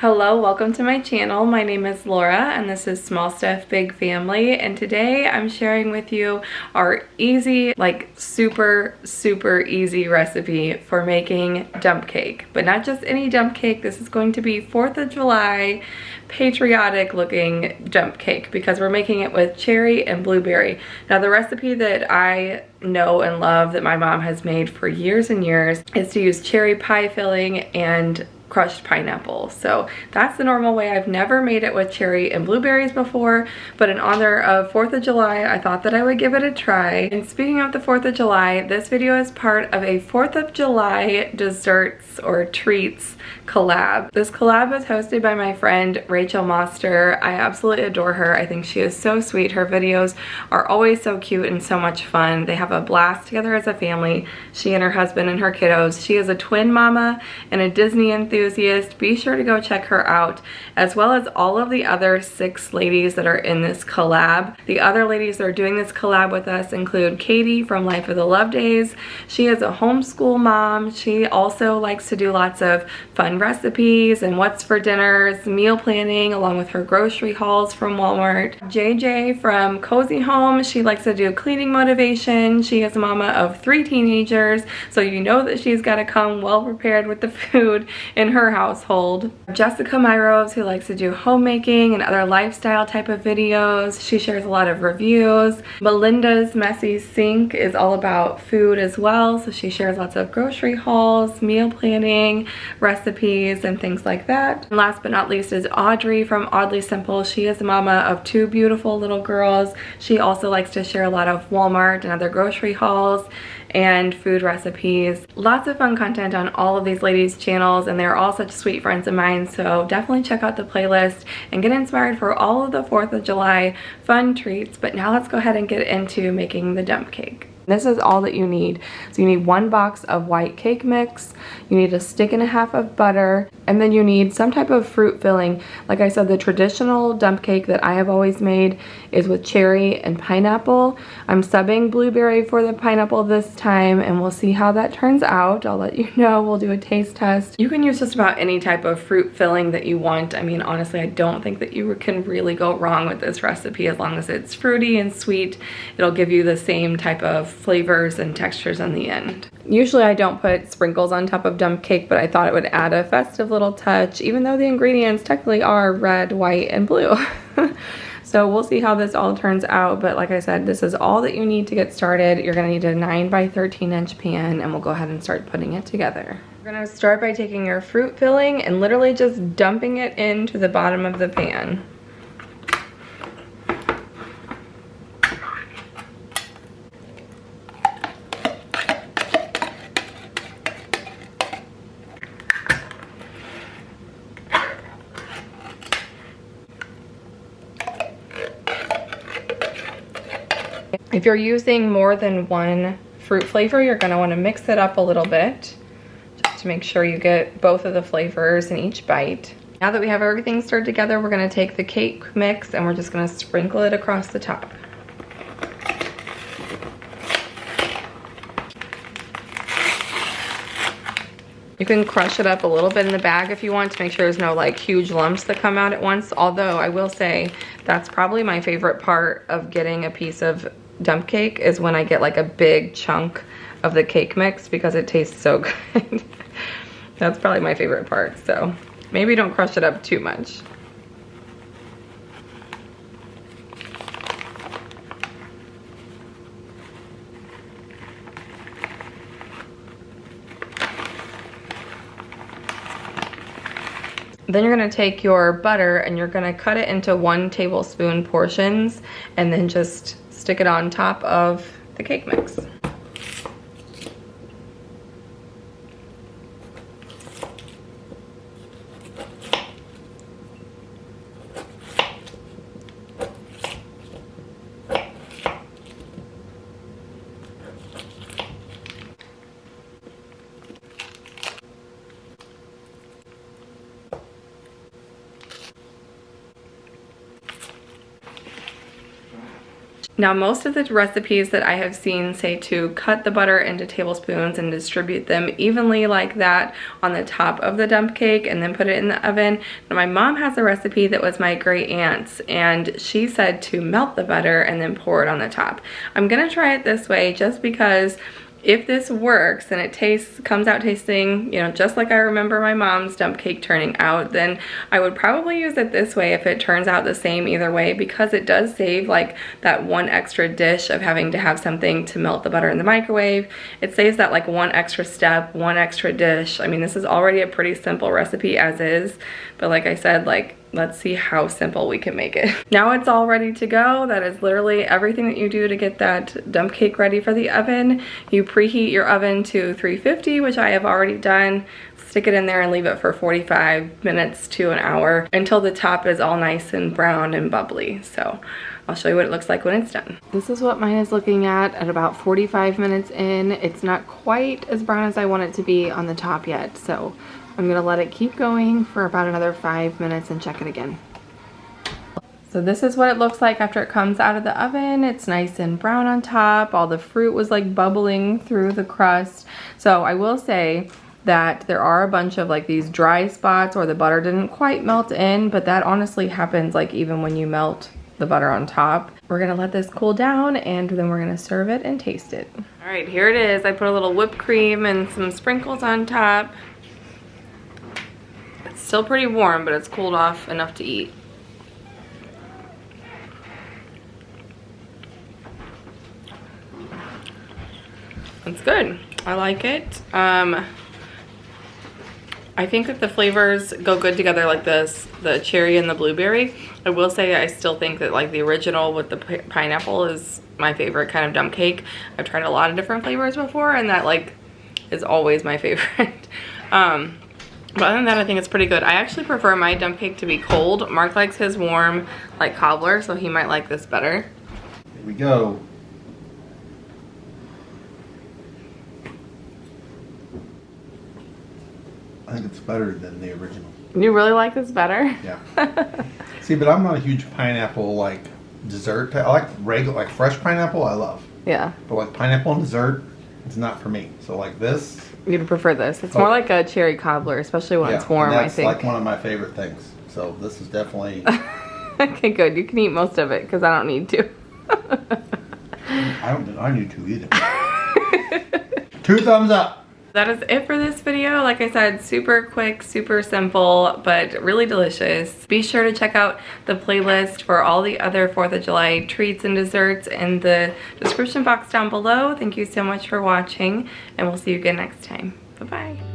Hello, welcome to my channel. My name is Laura and this is Small Stuff Big Family, and today I'm sharing with you our easy, like super easy recipe for making dump cake. But not just any dump cake, this is going to be 4th of July patriotic looking dump cake because we're making it with cherry and blueberry. Now the recipe that I know and love that my mom has made for years and years is to use cherry pie filling and crushed pineapple. So that's the normal way. I've never made it with cherry and blueberries before, but in honor of 4th of July, I thought that I would give it a try. And speaking of the 4th of July, this video is part of a 4th of July desserts or treats collab. This collab was hosted by my friend Rachel Moster. I absolutely adore her. I think she is so sweet. Her videos are always so cute and so much fun. They have a blast together as a family. She and her husband and her kiddos. She is a twin mama and a Disney enthusiast. Be sure to go check her out, as well as all of the other 6 ladies that are in this collab. The other ladies that are doing this collab with us include Katie from Life of the Love Days. She is a homeschool mom. She also likes to do lots of fun recipes and what's for dinners, meal planning, along with her grocery hauls from Walmart. JJ from Cozy Home. She likes to do cleaning motivation. She is a mama of 3 teenagers, so you know that she's got to come well prepared with the food in her household. Jessica Myros, who likes to do homemaking and other lifestyle type of videos. She shares a lot of reviews. Melinda's Messy Sink is all about food as well, so she shares lots of grocery hauls, meal planning, recipes, and things like that. And last but not least is Audrey from Oddly Simple. She is a mama of 2 beautiful little girls. She also likes to share a lot of Walmart and other grocery hauls and food recipes. Lots of fun content on all of these ladies' channels, and they're all such sweet friends of mine, so definitely check out the playlist and get inspired for all of the 4th of July fun treats. But now let's go ahead and get into making the dump cake. This is all that you need. So you need 1 box of white cake mix, you need a stick and a half of butter, and then you need some type of fruit filling. Like I said, the traditional dump cake that I have always made is with cherry and pineapple. I'm subbing blueberry for the pineapple this time, and we'll see how that turns out. I'll let you know. We'll do a taste test. You can use just about any type of fruit filling that you want. I mean, honestly, I don't think that you can really go wrong with this recipe as long as it's fruity and sweet. It'll give you the same type of flavors and textures in the end. Usually I don't put sprinkles on top of dump cake, but I thought it would add a festive little touch, even though the ingredients technically are red, white, and blue. So we'll see how this all turns out, but like I said, this is all that you need to get started. You're gonna need a 9 by 13 inch pan, and we'll go ahead and start putting it together. We're gonna start by taking your fruit filling and literally just dumping it into the bottom of the pan. If you're using more than 1 fruit flavor, you're gonna wanna mix it up a little bit just to make sure you get both of the flavors in each bite. Now that we have everything stirred together, we're gonna take the cake mix and we're just gonna sprinkle it across the top. You can crush it up a little bit in the bag if you want to make sure there's no like huge lumps that come out at once. Although I will say that's probably my favorite part of getting a piece of dump cake is when I get like a big chunk of the cake mix because it tastes so good. That's probably my favorite part. So maybe don't crush it up too much. Then you're gonna take your butter and you're gonna cut it into 1 tablespoon portions and then just stick it on top of the cake mix. Now, most of the recipes that I have seen say to cut the butter into tablespoons and distribute them evenly like that on the top of the dump cake and then put it in the oven. Now, my mom has a recipe that was my great aunt's, and she said to melt the butter and then pour it on the top. I'm gonna try it this way just because if this works and it comes out tasting, you know, just like I remember my mom's dump cake turning out, then I would probably use it this way if it turns out the same either way, because it does save like that one extra dish of having to have something to melt the butter in the microwave. It saves that like one extra step, one extra dish. I mean, this is already a pretty simple recipe as is, but like I said, like, let's see how simple we can make it. Now it's all ready to go. That is literally everything that you do to get that dump cake ready for the oven. You preheat your oven to 350, which I have already done. Stick it in there and leave it for 45 minutes to an hour until the top is all nice and brown and bubbly. So I'll show you what it looks like when it's done. This is what mine is looking at about 45 minutes in. It's not quite as brown as I want it to be on the top yet, so I'm gonna let it keep going for about another 5 minutes and check it again. So this is what it looks like after it comes out of the oven. It's nice and brown on top. All the fruit was like bubbling through the crust. So I will say that there are a bunch of like these dry spots or the butter didn't quite melt in, but that honestly happens like even when you melt the butter on top. We're gonna let this cool down and then we're gonna serve it and taste it. All right, here it is. I put a little whipped cream and some sprinkles on top. Still pretty warm, but it's cooled off enough to eat. It's good. I like it. I think that the flavors go good together like this, the cherry and the blueberry. I will say I still think that like the original with the pineapple is my favorite kind of dump cake. I've tried a lot of different flavors before and that like is always my favorite. But other than that, I think it's pretty good. I actually prefer my dump cake to be cold. Mark likes his warm, like cobbler, so he might like this better. Here we go. I think it's better than the original. You really like this better? Yeah. See, but I'm not a huge pineapple like dessert. I like regular, like fresh pineapple. I love. Yeah. But like pineapple and dessert, it's not for me. So like this. You'd prefer this. It's more like a cherry cobbler, especially when it's warm, I think. That's like one of my favorite things. So this is definitely... Okay, good. You can eat most of it because I don't need to. I don't think I need to either. 2 thumbs up. That is it for this video. Like I said, super quick, super simple, but really delicious. Be sure to check out the playlist for all the other 4th of July treats and desserts in the description box down below. Thank you so much for watching, and we'll see you again next time. Bye-bye.